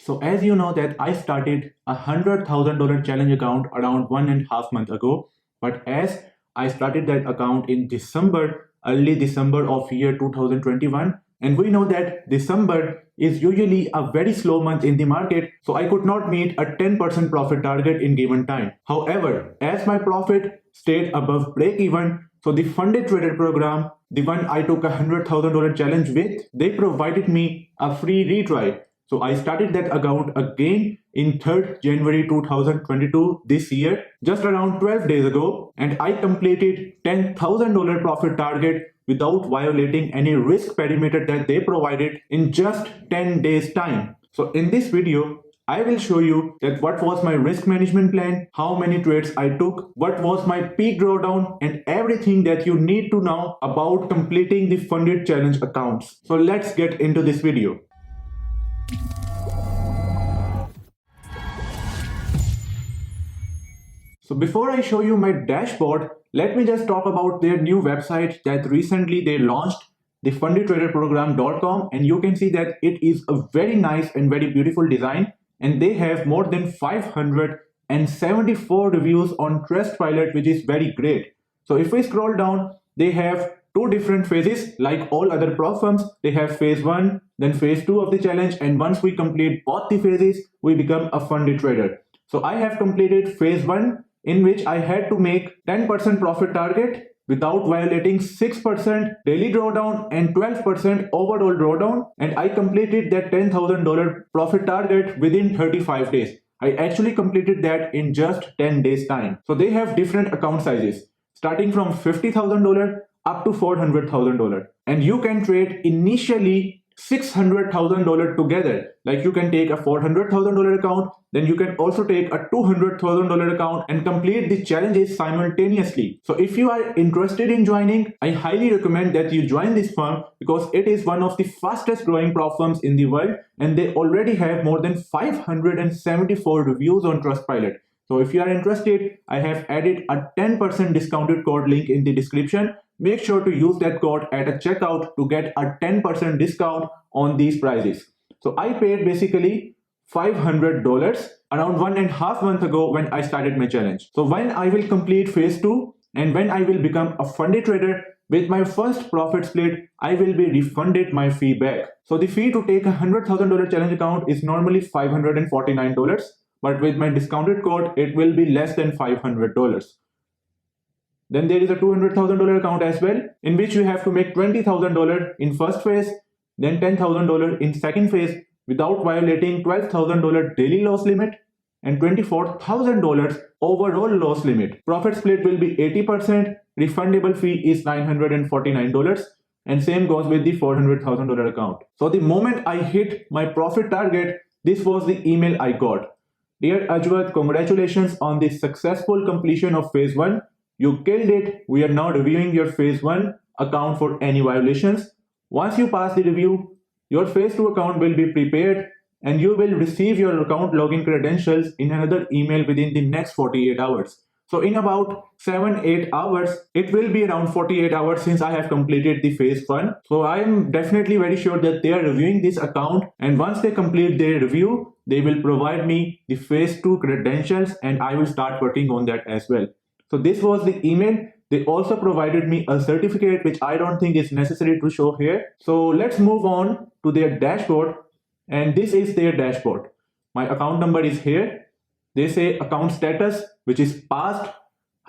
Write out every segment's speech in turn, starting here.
So as you know that I started a $100,000 challenge account around 1.5 months ago, but as I started that account in early December of year 2021, and we know that December is usually a very slow month in the market, so I could not meet a 10% profit target in given time. However, as my profit stayed above break even, so the funded trader program, the one I took a $100,000 challenge with, they provided me a free retry. So I started that account again in 3rd January 2022 this year, just around 12 days ago, and I completed $10,000 profit target without violating any risk parameter that they provided in just 10 days time. So in this video, I will show you that what was my risk management plan, how many trades I took, what was my peak drawdown, and everything that you need to know about completing the funded challenge accounts. So let's get into this video. So before I show you my dashboard, let me just talk about their new website that recently they launched, thefundedtraderprogram.com, and you can see that it is a very nice and very beautiful design, and they have more than 574 reviews on Trustpilot, which is very great. So if we scroll down, they have two different phases. Like all other prop firms, they have phase 1, then phase 2 of the challenge, and once we complete both the phases, we become a funded trader. So I have completed phase 1, in which I had to make 10% profit target without violating 6% daily drawdown and 12% overall drawdown, and I completed that $10,000 profit target within 35 days. I actually completed that in just 10 days time. So they have different account sizes starting from $50,000 up to $400,000, and you can trade initially $600,000 together. Like you can take a $400,000 account, then you can also take a $200,000 account and complete the challenges simultaneously. So if you are interested in joining, I highly recommend that you join this firm because it is one of the fastest growing prop firms in the world, and they already have more than 574 reviews on Trustpilot. So if you are interested, I have added a 10% discounted code link in the description. Make sure to use that code at a checkout to get a 10% discount on these prices. So I paid basically $500 around 1.5 months ago when I started my challenge. So when I will complete phase 2 and when I will become a funded trader with my first profit split, I will be refunded my fee back. So the fee to take a $100,000 challenge account is normally $549, but with my discounted code, it will be less than $500. Then there is a $200,000 account as well, in which you have to make $20,000 in first phase, then $10,000 in second phase without violating $12,000 daily loss limit and $24,000 overall loss limit. Profit split will be 80%, refundable fee is $949, and same goes with the $400,000 account. So the moment I hit my profit target, this was the email I got. Dear Ajwat, congratulations on the successful completion of phase 1. You killed it. We are now reviewing your phase 1 account for any violations. Once you pass the review, your phase 2 account will be prepared and you will receive your account login credentials in another email within the next 48 hours. So in about 7-8 hours, it will be around 48 hours since I have completed the phase 1. So I am definitely very sure that they are reviewing this account, and once they complete their review, they will provide me the phase 2 credentials and I will start working on that as well. So this was the email. They also provided me a certificate, which I don't think is necessary to show here. So let's move on to their dashboard. And this is their dashboard. My account number is here. They say account status, which is past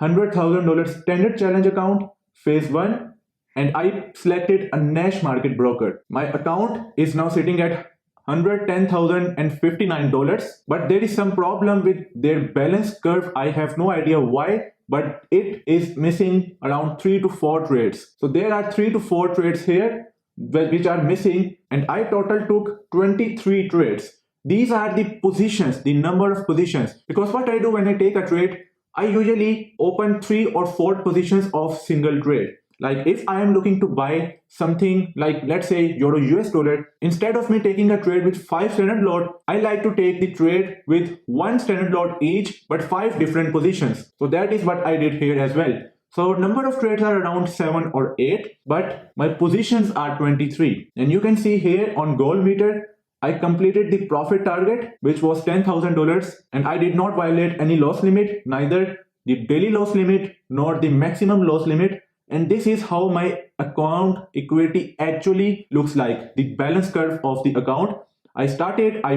$100,000 standard challenge account, phase 1. And I selected a Nash market broker. My account is now sitting at $110,059, but there is some problem with their balance curve. I have no idea why, but it is missing around 3 to 4 trades. So there are 3 to 4 trades here which are missing, and I total took 23 trades. These are the positions, the number of positions, because what I do when I take a trade, I usually open 3 or 4 positions of single trade. Like if I am looking to buy something like, let's say, Euro US dollar, instead of me taking a trade with 5 standard lot, I like to take the trade with 1 standard lot each, but 5 different positions. So that is what I did here as well. So number of trades are around 7 or 8, but my positions are 23. And you can see here on goal meter, I completed the profit target, which was $10,000, and I did not violate any loss limit, neither the daily loss limit nor the maximum loss limit. And this is how my account equity actually looks like, the balance curve of the account. I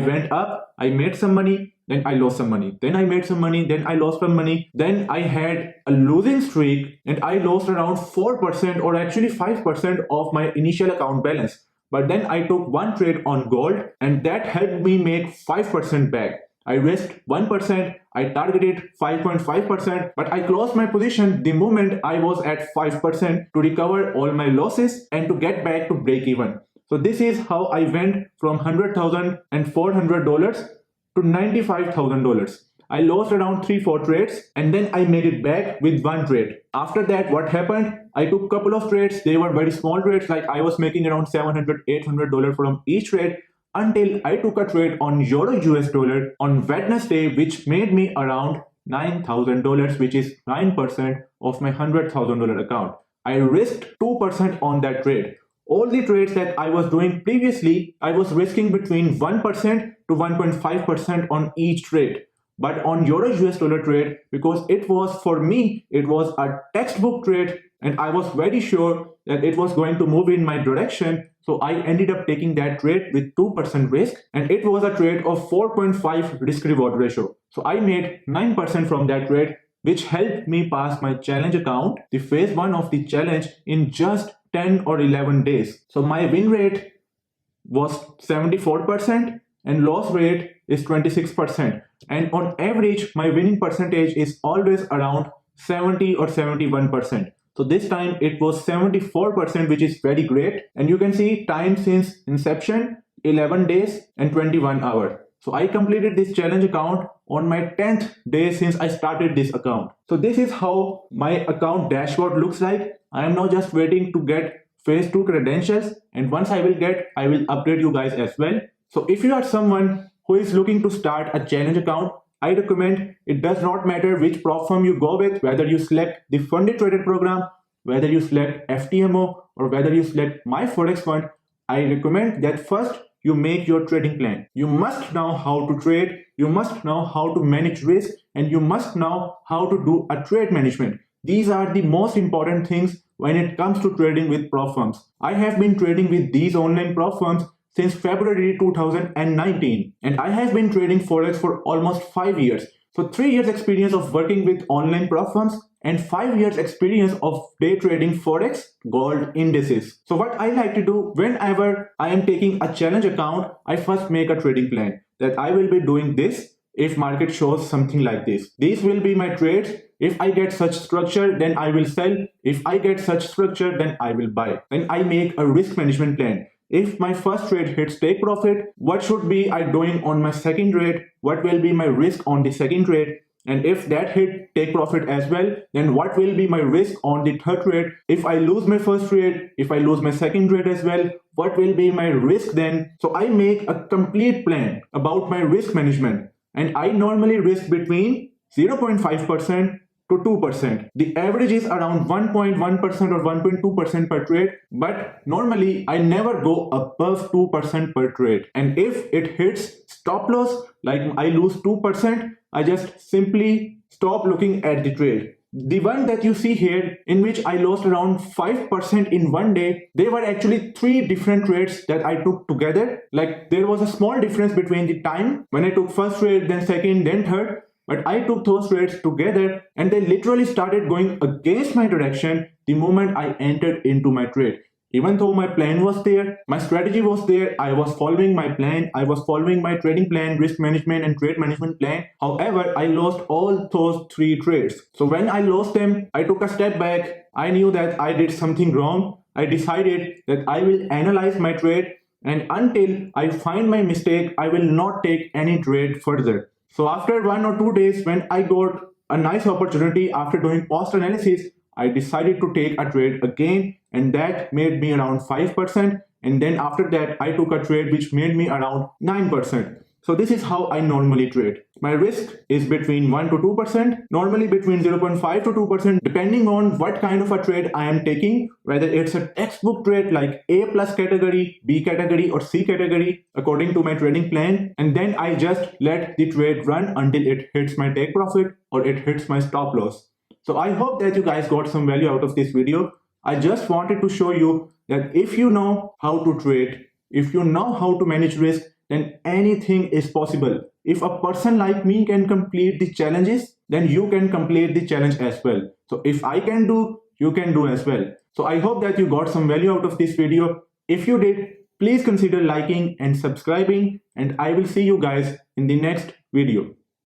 went up, I made some money, then I lost some money. Then I made some money, then I lost some money. Then I had a losing streak and I lost around 4% or actually 5% of my initial account balance. But then I took one trade on gold and that helped me make 5% back. I risked 1%, I targeted 5.5%, but I closed my position the moment I was at 5% to recover all my losses and to get back to break even. So this is how I went from $100,400 to $95,000. I lost around 3-4 trades and then I made it back with one trade. After that, what happened? I took a couple of trades. They were very small trades, like I was making around $700-800 from each trade, until I took a trade on Euro US dollar on Wednesday, which made me around $9,000, which is 9% of my $100,000 account. I risked 2% on that trade. All the trades that I was doing previously, I was risking between 1% to 1.5% on each trade. But on Euro US dollar trade, because it was, for me, it was a textbook trade and I was very sure that it was going to move in my direction. So I ended up taking that trade with 2% risk, and it was a trade of 4.5 risk reward ratio. So I made 9% from that trade, which helped me pass my challenge account, the phase 1 of the challenge, in just 10 or 11 days. So my win rate was 74% and loss rate is 26%. And on average, my winning percentage is always around 70 or 71%. So this time it was 74%, which is very great. And you can see time since inception, 11 days and 21 hours. So I completed this challenge account on my 10th day since I started this account. So this is how my account dashboard looks like. I am now just waiting to get phase 2 credentials, and once I will get, I will update you guys as well. So if you are someone who is looking to start a challenge account, I recommend, it does not matter which prop firm you go with, whether you select the funded traded program, whether you select FTMO, or whether you select my Forex fund. I recommend that first you make your trading plan. You must know how to trade, you must know how to manage risk, and you must know how to do a trade management. These are the most important things when it comes to trading with prop firms. I have been trading with these online prop firms since February 2019, and I have been trading Forex for almost 5 years. So 3 years experience of working with online prop firms and 5 years experience of day trading Forex, gold, indices. So what I like to do whenever I am taking a challenge account, I first make a trading plan that I will be doing this if market shows something like this. These will be my trades. If I get such structure, then I will sell. If I get such structure, then I will buy. Then I make a risk management plan. If my first trade hits take profit, what should be I doing on my second trade? What will be my risk on the second trade? And if that hit take profit as well, then what will be my risk on the third trade? If I lose my first trade, if I lose my second trade as well, what will be my risk then? So I make a complete plan about my risk management, and I normally risk between 0.5% to 2%. The average is around 1.1% or 1.2% per trade, but normally I never go above 2% per trade. And if it hits stop loss, like I lose 2%, I just simply stop looking at the trade. The one that you see here, in which I lost around 5% in one day, they were actually 3 different trades that I took together. Like there was a small difference between the time when I took first trade, then second, then third. But I took those trades together and they literally started going against my direction the moment I entered into my trade. Even though my plan was there, my strategy was there, I was following my plan, I was following my trading plan, risk management and trade management plan. However, I lost all those 3 trades. So when I lost them, I took a step back. I knew that I did something wrong. I decided that I will analyze my trade, and until I find my mistake, I will not take any trade further. So after 1 or 2 days, when I got a nice opportunity after doing post analysis, I decided to take a trade again, and that made me around 5%. And then after that, I took a trade which made me around 9%. So this is how I normally trade. My risk is between 1 to 2%, normally between 0.5 to 2%, depending on what kind of a trade I am taking, whether it's a textbook trade like A plus category, B category, or C category, according to my trading plan. And then I just let the trade run until it hits my take profit or it hits my stop loss. So I hope that you guys got some value out of this video. I just wanted to show you that if you know how to trade, if you know how to manage risk, then anything is possible. If a person like me can complete the challenges, then you can complete the challenge as well. So if I can do, you can do as well. So I hope that you got some value out of this video. If you did, please consider liking and subscribing, and I will see you guys in the next video.